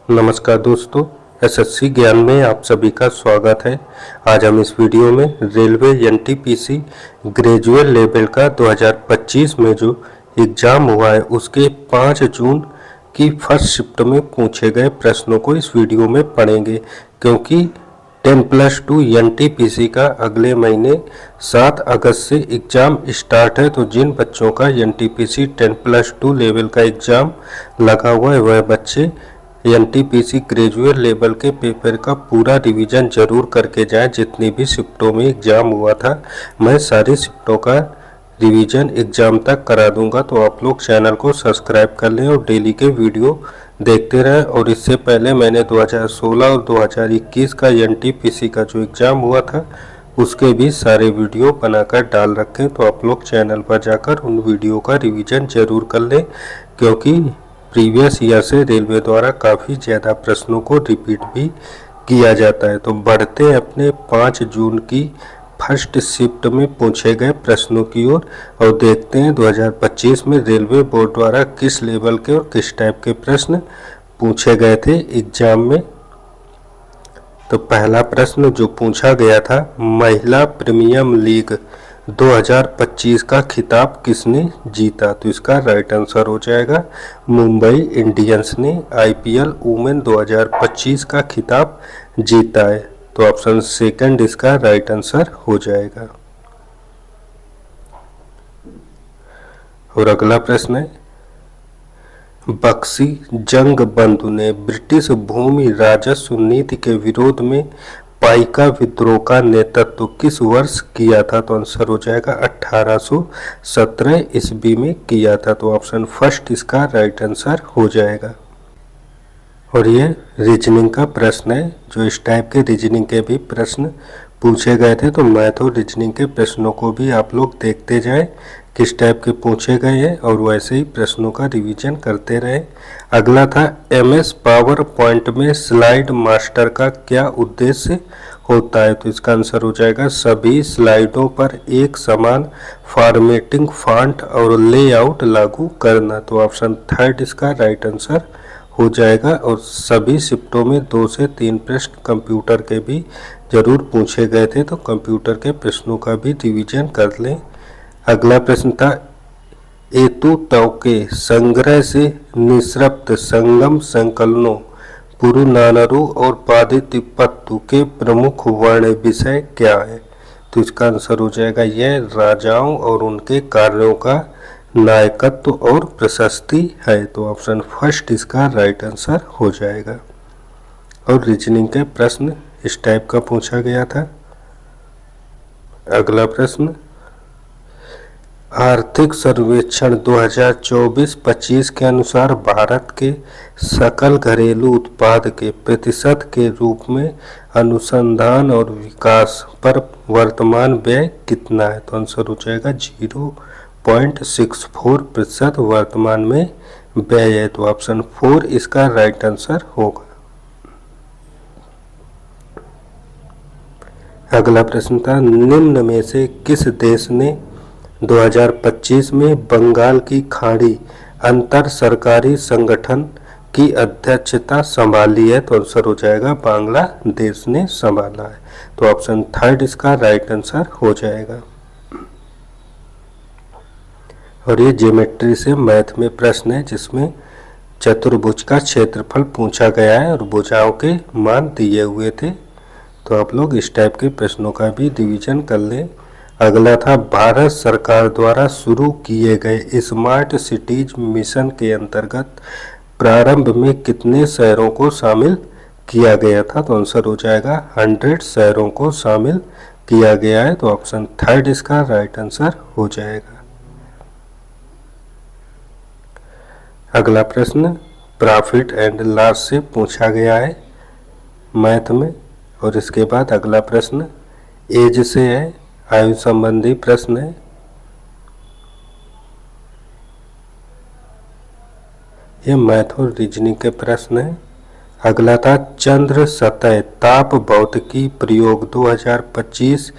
नमस्कार दोस्तों, एसएससी ज्ञान में आप सभी का स्वागत है। आज हम इस वीडियो में रेलवे एनटीपीसी ग्रेजुएट लेवल का 2025 में जो एग्ज़ाम हुआ है उसके 5 जून की फर्स्ट शिफ्ट में पूछे गए प्रश्नों को इस वीडियो में पढ़ेंगे, क्योंकि 10+2 एनटीपीसी का अगले महीने 7 अगस्त से एग्ज़ाम स्टार्ट है। तो जिन बच्चों का एनटीपीसी 10+2 लेवल का एग्ज़ाम लगा हुआ है वह बच्चे एनटीपीसी ग्रेजुएट लेवल के पेपर का पूरा रिवीजन जरूर करके जाएं। जितनी भी शिफ्टों में एग्ज़ाम हुआ था मैं सारी शिफ्टों का रिवीजन एग्ज़ाम तक करा दूंगा। तो आप लोग चैनल को सब्सक्राइब कर लें और डेली के वीडियो देखते रहें। और इससे पहले मैंने 2016 और 2021 का एनटीपीसी का जो एग्ज़ाम हुआ था उसके भी सारे वीडियो बनाकर डाल रखें। तो आप लोग चैनल पर जाकर उन वीडियो का रिवीजन जरूर कर लें, क्योंकि प्रीवियस ईयर से रेलवे द्वारा काफ़ी ज़्यादा प्रश्नों को रिपीट भी किया जाता है। तो बढ़ते हैं अपने 5 जून की फर्स्ट शिफ्ट में पूछे गए प्रश्नों की ओर और देखते हैं 2025 में रेलवे बोर्ड द्वारा किस लेवल के और किस टाइप के प्रश्न पूछे गए थे एग्जाम में। तो पहला प्रश्न जो पूछा गया था, महिला प्रीमियम लीग 2025 का खिताब किसने जीता? तो इसका राइट आंसर हो जाएगा मुंबई इंडियंस ने आईपीएल वुमेन 2025 का खिताब जीता है। तो ऑप्शन सेकंड इसका राइट आंसर हो जाएगा। और अगला प्रश्न है, बख्शी जंग बंधु ने ब्रिटिश भूमि राजस्व नीति के विरोध में पाइका विद्रोह का नेतृत्व किस वर्ष किया था? तो आंसर हो जाएगा 1817 ईस्वी में किया था। तो ऑप्शन फर्स्ट इसका राइट आंसर हो जाएगा। और ये रीजनिंग का प्रश्न है। जो इस टाइप के रीजनिंग के भी प्रश्न पूछे गए थे, तो मैथ और रीजनिंग के प्रश्नों को भी आप लोग देखते जाएं किस टाइप के पूछे गए हैं और वैसे ही प्रश्नों का रिवीजन करते रहे। अगला था, एमएस पावर पॉइंट में स्लाइड मास्टर का क्या उद्देश्य होता है? तो इसका आंसर हो जाएगा सभी स्लाइडों पर एक समान फॉर्मेटिंग फॉन्ट और लेआउट लागू करना। तो ऑप्शन थर्ड इसका राइट आंसर हो जाएगा। और सभी शिफ्टों में 2 से 3 प्रश्न कंप्यूटर के भी जरूर पूछे गए थे, तो कंप्यूटर के प्रश्नों का भी रिवीजन कर लें। अगला प्रश्न था, एतु तव के संग्रह से निःसृत संगम संकलनों पुरुनानरु और पादितिपत्तु के प्रमुख वर्ण विषय क्या है? तो इसका आंसर हो जाएगा यह राजाओं और उनके कार्यों का नायकत्व और प्रशस्ति है। तो ऑप्शन फर्स्ट इसका राइट आंसर हो जाएगा। और रीजनिंग के प्रश्न इस टाइप का पूछा गया था। अगला प्रश्न, आर्थिक सर्वेक्षण 2024-25 के अनुसार भारत के सकल घरेलू उत्पाद के प्रतिशत के रूप में अनुसंधान और विकास पर वर्तमान व्यय कितना है? तो आंसर हो जाएगा 0.64% वर्तमान में व्यय है। तो ऑप्शन 4 इसका राइट आंसर होगा। अगला प्रश्न था, निम्न में से किस देश ने 2025 में बंगाल की खाड़ी अंतर सरकारी संगठन की अध्यक्षता संभाली है? तो आंसर हो जाएगा बांग्लादेश ने संभाला है। तो ऑप्शन थर्ड इसका राइट आंसर हो जाएगा। और ये ज्योमेट्री से मैथ में प्रश्न है, जिसमें चतुर्भुज का क्षेत्रफल पूछा गया है और भुजाओं के मान दिए हुए थे। तो आप लोग इस टाइप के प्रश्नों का भी रिवीजन कर लें। अगला था, भारत सरकार द्वारा शुरू किए गए स्मार्ट सिटीज मिशन के अंतर्गत प्रारंभ में कितने शहरों को शामिल किया गया था? तो आंसर हो जाएगा 100 शहरों को शामिल किया गया है। तो ऑप्शन थर्ड इसका राइट आंसर हो जाएगा। अगला प्रश्न प्रॉफिट एंड लॉस से पूछा गया है मैथ में। और इसके बाद अगला प्रश्न एज से है, आयु संबंधी प्रश्न है। ये मैथ और रीजनिंग के प्रश्न है। अगला था, चंद्र सतह ताप भौतिकी प्रयोग 2025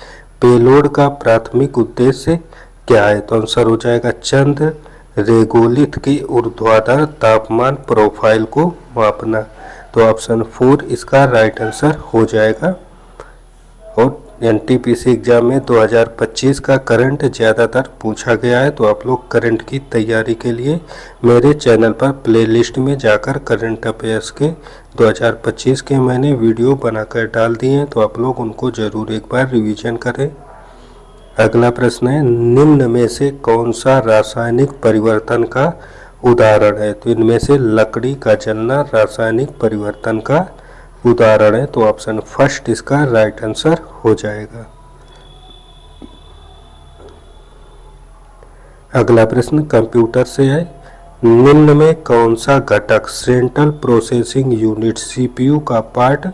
पेलोड का प्राथमिक उद्देश्य क्या है? तो आंसर हो जाएगा चंद्र रेगोलिथ की ऊर्ध्वाधर तापमान प्रोफाइल को मापना। तो ऑप्शन 4 इसका राइट आंसर हो जाएगा। और एनटीपीसी एग्जाम में 2025 का करंट ज़्यादातर पूछा गया है, तो आप लोग करंट की तैयारी के लिए मेरे चैनल पर प्लेलिस्ट में जाकर करंट अफेयर्स के 2025 के मैंने वीडियो बनाकर डाल दिए हैं, तो आप लोग उनको ज़रूर एक बार रिवीजन करें। अगला प्रश्न है, निम्न में से कौन सा रासायनिक परिवर्तन का उदाहरण है? तो इनमें से लकड़ी का जलना रासायनिक परिवर्तन का उदाहरण है, तो ऑप्शन फर्स्ट इसका राइट आंसर हो जाएगा। अगला प्रश्न कंप्यूटर से है, निम्न में कौन सा घटक सेंट्रल प्रोसेसिंग यूनिट सीपीयू का पार्ट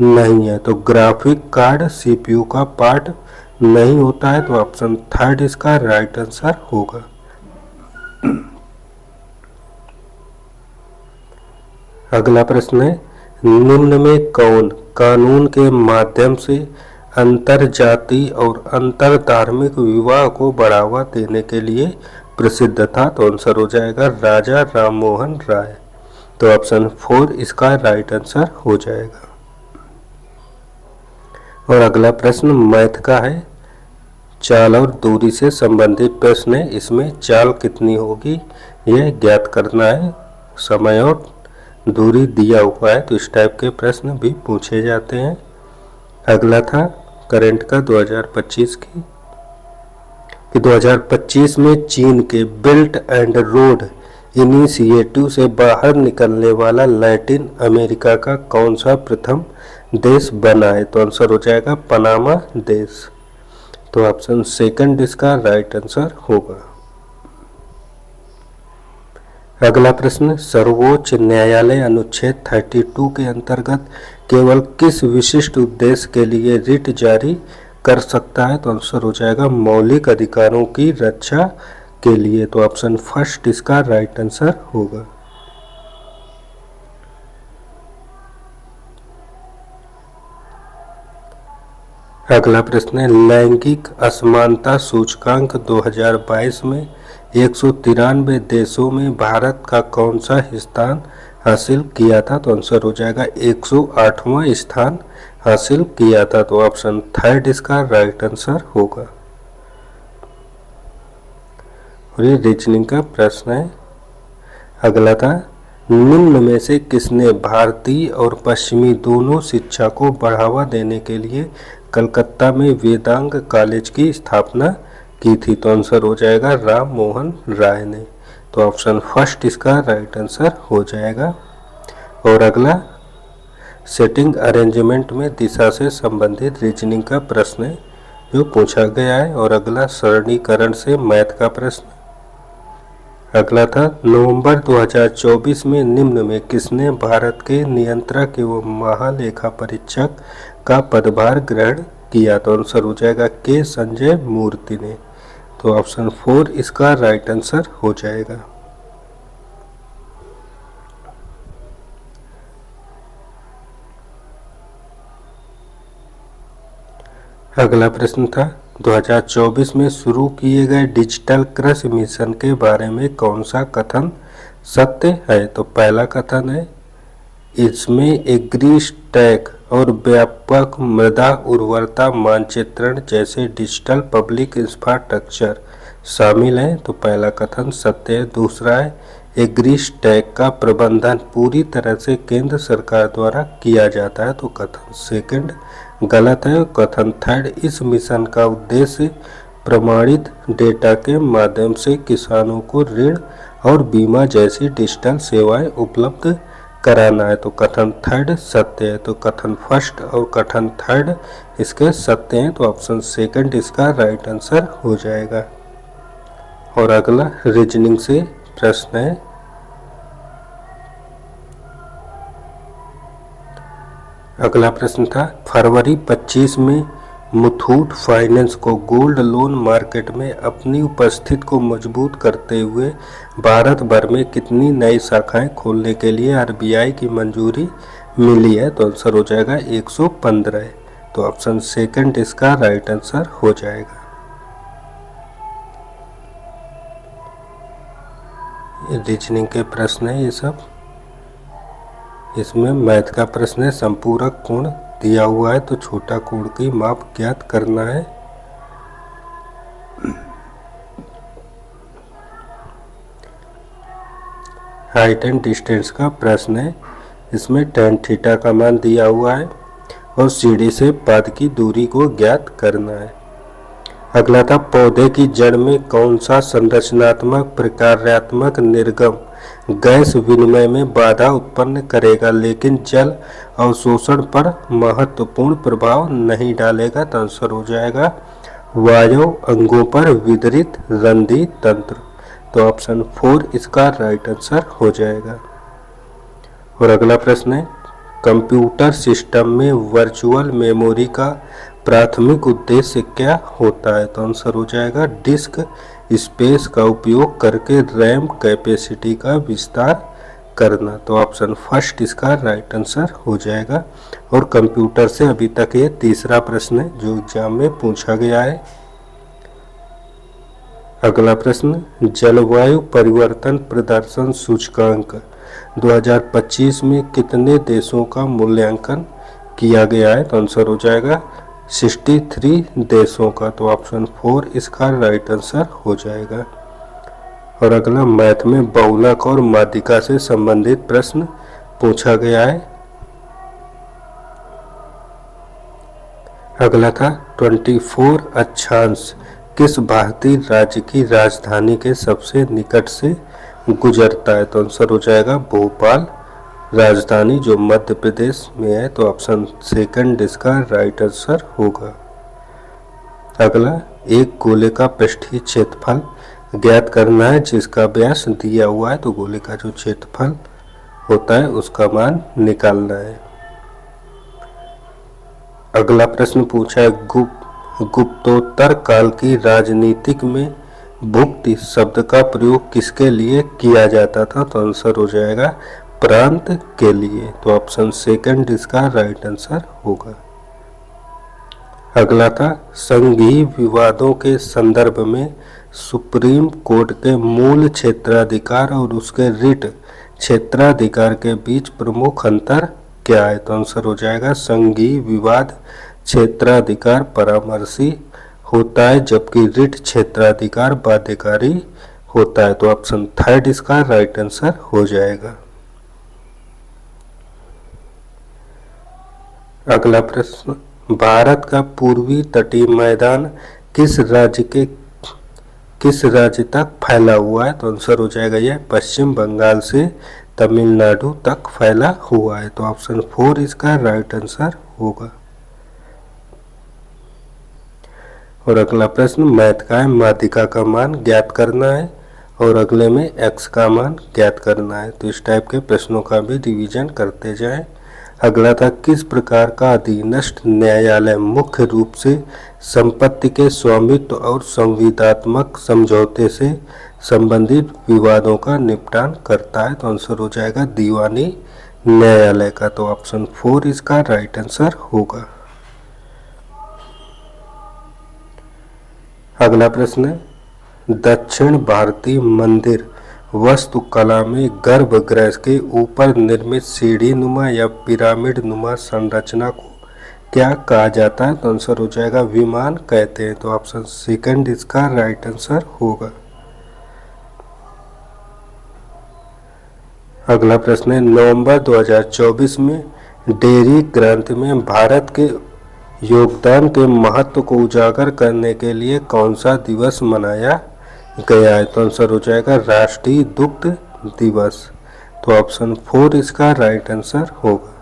नहीं है? तो ग्राफिक कार्ड सीपीयू का पार्ट नहीं होता है, तो ऑप्शन थर्ड इसका राइट आंसर होगा। अगला प्रश्न है, निम्न में कौन कानून के माध्यम से अंतरजातीय और अंतर धार्मिक विवाह को बढ़ावा देने के लिए प्रसिद्ध था? तो आंसर हो जाएगा राजा राममोहन राय। तो ऑप्शन 4 इसका राइट आंसर हो जाएगा। और अगला प्रश्न मैथ का है, चाल और दूरी से संबंधित प्रश्न है। इसमें चाल कितनी होगी यह ज्ञात करना है, समय और दूरी दिया हुआ है, तो इस टाइप के प्रश्न भी पूछे जाते हैं। अगला था करंट का 2025 की, कि 2025 में चीन के बेल्ट एंड रोड इनिशिएटिव से बाहर निकलने वाला लैटिन अमेरिका का कौन सा प्रथम देश बना है? तो आंसर हो जाएगा पनामा देश। तो ऑप्शन सेकंड इसका राइट आंसर होगा। अगला प्रश्न, सर्वोच्च न्यायालय अनुच्छेद 32 के अंतर्गत केवल किस विशिष्ट उद्देश्य के लिए रिट जारी कर सकता है? तो आंसर हो जाएगा मौलिक अधिकारों की रक्षा के लिए। तो ऑप्शन फर्स्ट इसका राइट आंसर होगा। अगला प्रश्न है, लैंगिक असमानता सूचकांक 2022 में 193 देशों में भारत का कौन सा स्थान हासिल किया था? तो आंसर हो जाएगा 108वां स्थान हासिल किया था। तो ऑप्शन थर्ड इसका राइट आंसर होगा। और ये रीजनिंग का प्रश्न है। अगला था, निम्न में से किसने भारतीय और पश्चिमी दोनों शिक्षा को बढ़ावा देने के लिए कलकत्ता में वेदांग कॉलेज की स्थापना की थी? तो आंसर हो जाएगा राम मोहन राय ने। तो ऑप्शन फर्स्ट इसका राइट आंसर हो जाएगा। और अगला सेटिंग अरेंजमेंट में दिशा से संबंधित रीजनिंग का प्रश्न है जो पूछा गया है। और अगला सरलीकरण से मैथ का प्रश्न। अगला था, नवंबर 2024 में निम्न में किसने भारत के नियंत्रक एवं महालेखा परीक्षक का पदभार ग्रहण किया? तो आंसर हो जाएगा के संजय मूर्ति ने। तो ऑप्शन 4 इसका राइट आंसर हो जाएगा। अगला प्रश्न था, 2024 में शुरू किए गए डिजिटल कृषि मिशन के बारे में कौन सा कथन सत्य है? तो पहला कथन है, इसमें एग्रीस्टैक और व्यापक मृदा उर्वरता मानचित्रण जैसे डिजिटल पब्लिक इंफ्रास्ट्रक्चर शामिल हैं। तो पहला कथन सत्य है। दूसरा है, एग्रीस्टैक का प्रबंधन पूरी तरह से केंद्र सरकार द्वारा किया जाता है। तो कथन सेकंड गलत है। कथन थर्ड, इस मिशन का उद्देश्य प्रमाणित डेटा के माध्यम से किसानों को ऋण और बीमा जैसी डिजिटल सेवाएं उपलब्ध कराना है। तो कथन थर्ड सत्य है। तो कथन फर्स्ट और कथन थर्ड इसके सत्य हैं। तो ऑप्शन सेकंड इसका राइट आंसर हो जाएगा। और अगला रीजनिंग से प्रश्न है, अगला प्रश्न था, फरवरी 25 में मुथूट फाइनेंस को गोल्ड लोन मार्केट में अपनी उपस्थिति को मजबूत करते हुए भारत भर में कितनी नई शाखाएं खोलने के लिए आरबीआई की मंजूरी मिली है? तो आंसर हो जाएगा 115। तो ऑप्शन सेकंड इसका राइट आंसर हो जाएगा। रीजनिंग के प्रश्न है ये सब। इसमें मैथ का प्रश्न है, संपूरक कोण दिया हुआ है तो छोटा कोण की माप ज्ञात करना है। हाइट एंड डिस्टेंस का प्रश्न है, इसमें tan थीटा का मान दिया हुआ है और सीढ़ी से पाद की दूरी को ज्ञात करना है। अगला था, पौधे की जड़ में कौन सा संरचनात्मक प्रकार्यात्मक निर्गम गैस विनिमय में बाधा उत्पन्न करेगा लेकिन जल अवशोषण पर महत्वपूर्ण प्रभाव नहीं डालेगा। तो आंसर हो जाएगा वायु अंगों पर वितरित रंध्री तंत्र। तो ऑप्शन 4 इसका राइट आंसर हो जाएगा। और अगला प्रश्न है, कंप्यूटर सिस्टम में वर्चुअल मेमोरी का प्राथमिक उद्देश्य क्या होता है। तो आंसर हो जाएगा डिस्क स्पेस का उपयोग करके रैम कैपेसिटी का विस्तार करना। तो ऑप्शन फर्स्ट इसका राइट आंसर हो जाएगा। और कंप्यूटर से अभी तक ये तीसरा प्रश्न है जो एग्जाम में पूछा गया है। अगला प्रश्न, जलवायु परिवर्तन प्रदर्शन सूचकांक 2025 में कितने देशों का मूल्यांकन किया गया है। तो आंसर हो जाएगा 63 देशों का। तो ऑप्शन 4 इसका राइट आंसर हो जाएगा। और अगला, मैथ में बहुलक और माध्यिका से संबंधित प्रश्न पूछा गया है। अगला था, 24 अक्षांश किस भारतीय राज्य की राजधानी के सबसे निकट से गुजरता है। तो आंसर हो जाएगा भोपाल राजधानी जो मध्य प्रदेश में है। तो ऑप्शन सेकंड इसका राइट आंसर होगा। अगला, एक गोले का पृष्ठीय क्षेत्रफल ज्ञात करना है जिसका व्यास दिया हुआ है। तो गोले का जो क्षेत्रफल होता है उसका मान निकालना है। अगला प्रश्न पूछा है, गुप्तोत्तर काल की राजनीतिक में भुक्ति शब्द का प्रयोग किसके लिए किया जाता था। तो आंसर हो जाएगा प्रांत के लिए। तो ऑप्शन सेकंड इसका राइट आंसर होगा। अगला था, संघीय विवादों के संदर्भ में सुप्रीम कोर्ट के मूल क्षेत्राधिकार और उसके रिट क्षेत्राधिकार के बीच प्रमुख अंतर क्या है। तो आंसर हो जाएगा संघीय विवाद क्षेत्राधिकार परामर्शी होता है जबकि रिट क्षेत्राधिकार बाध्यकारी होता है। तो ऑप्शन थर्ड इसका राइट आंसर हो जाएगा। अगला प्रश्न, भारत का पूर्वी तटीय मैदान किस राज्य तक फैला हुआ है। तो आंसर हो जाएगा यह पश्चिम बंगाल से तमिलनाडु तक फैला हुआ है। तो ऑप्शन 4 इसका राइट आंसर होगा। और अगला प्रश्न, मैथ का है, माध्यिका का मान ज्ञात करना है और अगले में x का मान ज्ञात करना है। तो इस टाइप के प्रश्नों का भी रिवीजन करते जाएं। अगला था, किस प्रकार का अधीनस्थ न्यायालय मुख्य रूप से संपत्ति के स्वामित्व और संविदात्मक समझौते से संबंधित विवादों का निपटान करता है। तो आंसर हो जाएगा दीवानी न्यायालय का। तो ऑप्शन 4 इसका राइट आंसर होगा। अगला प्रश्न है, दक्षिण भारतीय मंदिर वास्तुकला में गर्भगृह के ऊपर निर्मित सीढ़ी नुमा या पिरामिड नुमा संरचना को क्या कहा जाता है। तो आंसर हो जाएगा विमान कहते हैं। तो ऑप्शन सेकंड इसका राइट आंसर होगा। अगला प्रश्न है, नवंबर 2024 में डेयरी क्रांति में भारत के योगदान के महत्व को उजागर करने के लिए कौन सा दिवस मनाया गया है। तो आंसर हो जाएगा राष्ट्रीय दुग्ध दिवस। तो ऑप्शन 4 इसका राइट आंसर होगा।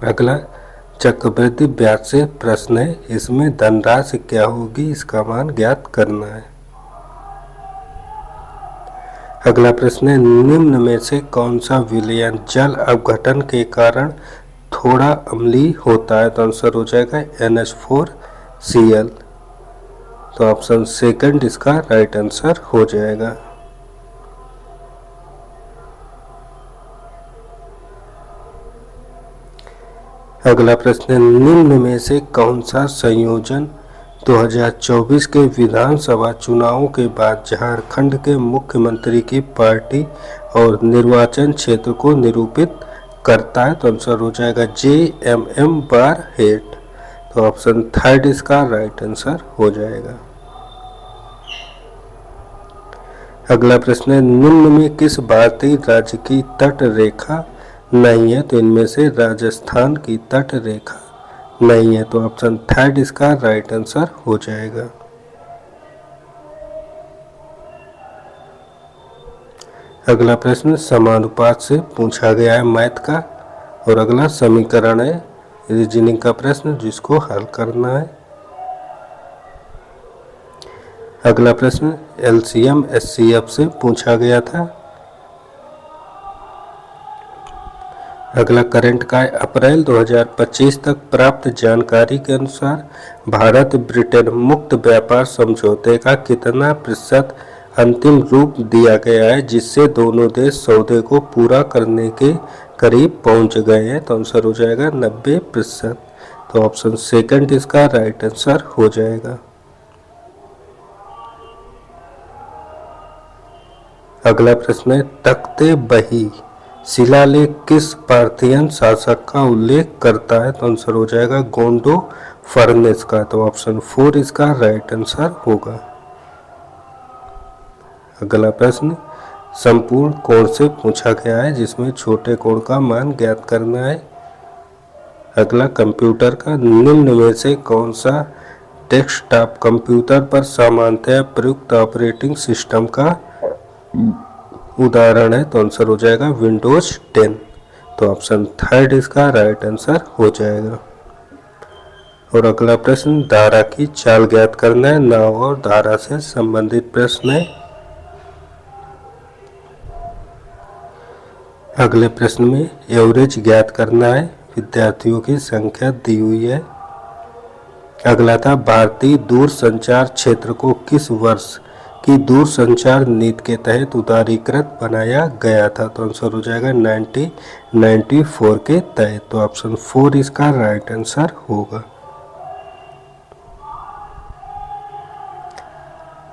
अगला, चक्रवृद्धि ब्याज से प्रश्न है, इसमें धनराशि क्या होगी इसका मान ज्ञात करना है। अगला प्रश्न है, निम्न में से कौन सा विलयन जल अपघटन के कारण थोड़ा अम्लीय होता है। तो आंसर हो जाएगा NH4Cl। तो ऑप्शन सेकंड इसका राइट आंसर हो जाएगा। अगला प्रश्न है, निम्न में से कौन सा संयोजन 2024 के विधानसभा चुनावों के बाद झारखंड के मुख्यमंत्री की पार्टी और निर्वाचन क्षेत्र को निरूपित करता है? तो आंसर हो जाएगा JMM बार हेड। तो ऑप्शन थर्ड इसका राइट आंसर हो जाएगा। अगला प्रश्न है, निम्न में किस भारतीय राज्य की तट रेखा नहीं है? तो इनमें से राजस्थान की तट रेखा नहीं है। तो ऑप्शन थर्ड इसका राइट आंसर हो जाएगा। अगला प्रश्न समानुपात से पूछा गया है मैथ का, और अगला समीकरण है रीजनिंग का प्रश्न जिसको हल करना है। अगला प्रश्न LCM SCF से पूछा गया था। अगला करंट का है, अप्रैल 2025 तक प्राप्त जानकारी के अनुसार भारत ब्रिटेन मुक्त व्यापार समझौते का कितना प्रतिशत अंतिम रूप दिया गया है जिससे दोनों देश सौदे को पूरा करने के करीब पहुंच गए हैं? तो आंसर हो जाएगा 90%। तो ऑप्शन सेकंड इसका राइट आंसर हो जाएगा। अगला प्रश्न है, तख्ते बही शिलालेख किस पार्थियन शासक का उल्लेख करता है? तो आंसर हो जाएगा गोंडो फर्नेस का। तो ऑप्शन 4 इसका राइट आंसर होगा। अगला प्रश्न संपूर्ण कोण से पूछा गया है जिसमें छोटे कोण का मान ज्ञात करना है। अगला कंप्यूटर का निम्न में से कौन सा डेस्कटॉप कंप्यूटर पर सामान्यतः प्रयुक्त ऑपरेटिंग सिस्टम का उदाहरण है? तो आंसर हो जाएगा विंडोज 10। तो ऑप्शन थर्ड इसका राइट आंसर हो जाएगा। और अगला प्रश्न धारा की चाल ज्ञात करना है। नाव और धारा से संबंधित प्रश्न है। अगले प्रश्न में एवरेज ज्ञात करना है, विद्यार्थियों की संख्या दी हुई है। अगला था भारतीय दूरसंचार क्षेत्र को किस वर्ष की दूरसंचार नीति के तहत उदारीकृत बनाया गया था? तो आंसर हो जाएगा 1994 के तहत। तो ऑप्शन 4 इसका राइट आंसर होगा।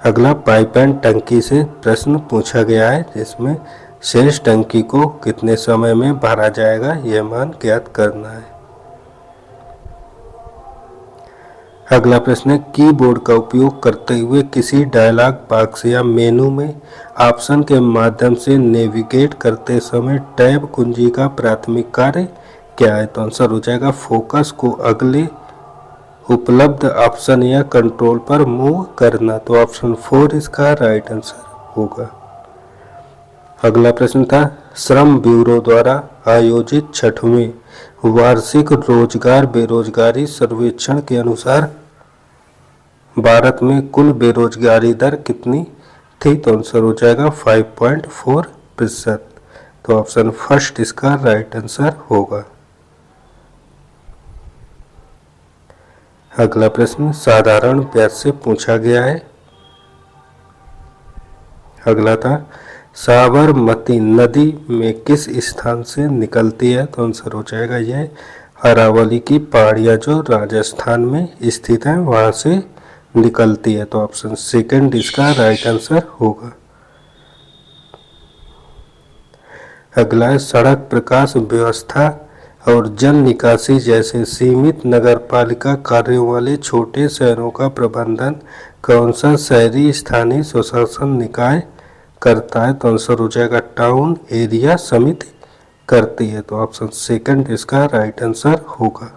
अगला पाइप एंड टंकी से प्रश्न पूछा गया है जिसमें शेष टंकी को कितने समय में भरा जाएगा यह मान ज्ञात करना है। अगला प्रश्न है, कीबोर्ड का उपयोग करते हुए किसी डायलॉग बॉक्स या मेनू में ऑप्शन के माध्यम से नेविगेट करते समय टैब कुंजी का प्राथमिक कार्य क्या है? तो आंसर हो जाएगा फोकस को अगले उपलब्ध ऑप्शन या कंट्रोल पर मूव करना। तो ऑप्शन 4 इसका राइट आंसर होगा। अगला प्रश्न था, श्रम ब्यूरो द्वारा आयोजित 6वें वार्षिक रोजगार बेरोजगारी सर्वेक्षण के अनुसार भारत में कुल बेरोजगारी दर कितनी थी? तो आंसर हो जाएगा 5.4%। तो ऑप्शन फर्स्ट इसका राइट आंसर होगा। अगला प्रश्न साधारण ब्याज से पूछा गया है। अगला था, साबरमती नदी में किस स्थान से निकलती है? तो आंसर हो जाएगा यह अरावली की पहाड़ियाँ जो राजस्थान में स्थित है वहाँ से निकलती है। तो ऑप्शन सेकंड इसका राइट आंसर होगा। अगला है, सड़क प्रकाश व्यवस्था और जल निकासी जैसे सीमित नगरपालिका कार्यों वाले छोटे शहरों का प्रबंधन कौन सा शहरी स्थानीय स्वशासन निकाय करता है? तो आंसर हो जाएगा टाउन एरिया समिति करती है। तो ऑप्शन सेकंड इसका राइट आंसर होगा।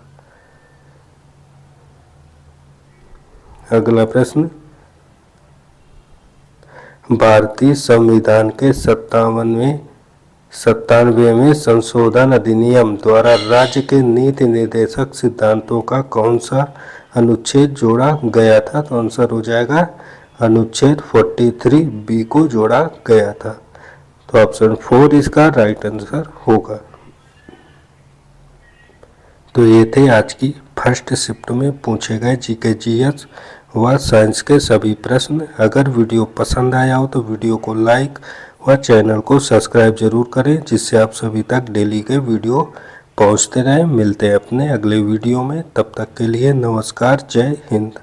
अगला प्रश्न, भारतीय संविधान के 97वें संशोधन अधिनियम द्वारा राज्य के नीति निर्देशक सिद्धांतों का कौन सा अनुच्छेद जोड़ा गया था? तो आंसर हो जाएगा अनुच्छेद 43B को जोड़ा गया था। तो ऑप्शन 4 इसका राइट आंसर होगा। तो ये थे आज की फर्स्ट शिफ्ट में पूछे गए जीके जीएस व साइंस के सभी प्रश्न। अगर वीडियो पसंद आया हो तो वीडियो को लाइक व चैनल को सब्सक्राइब जरूर करें जिससे आप सभी तक डेली के वीडियो पहुंचते रहें। मिलते हैं अपने अगले वीडियो में, तब तक के लिए नमस्कार, जय हिंद।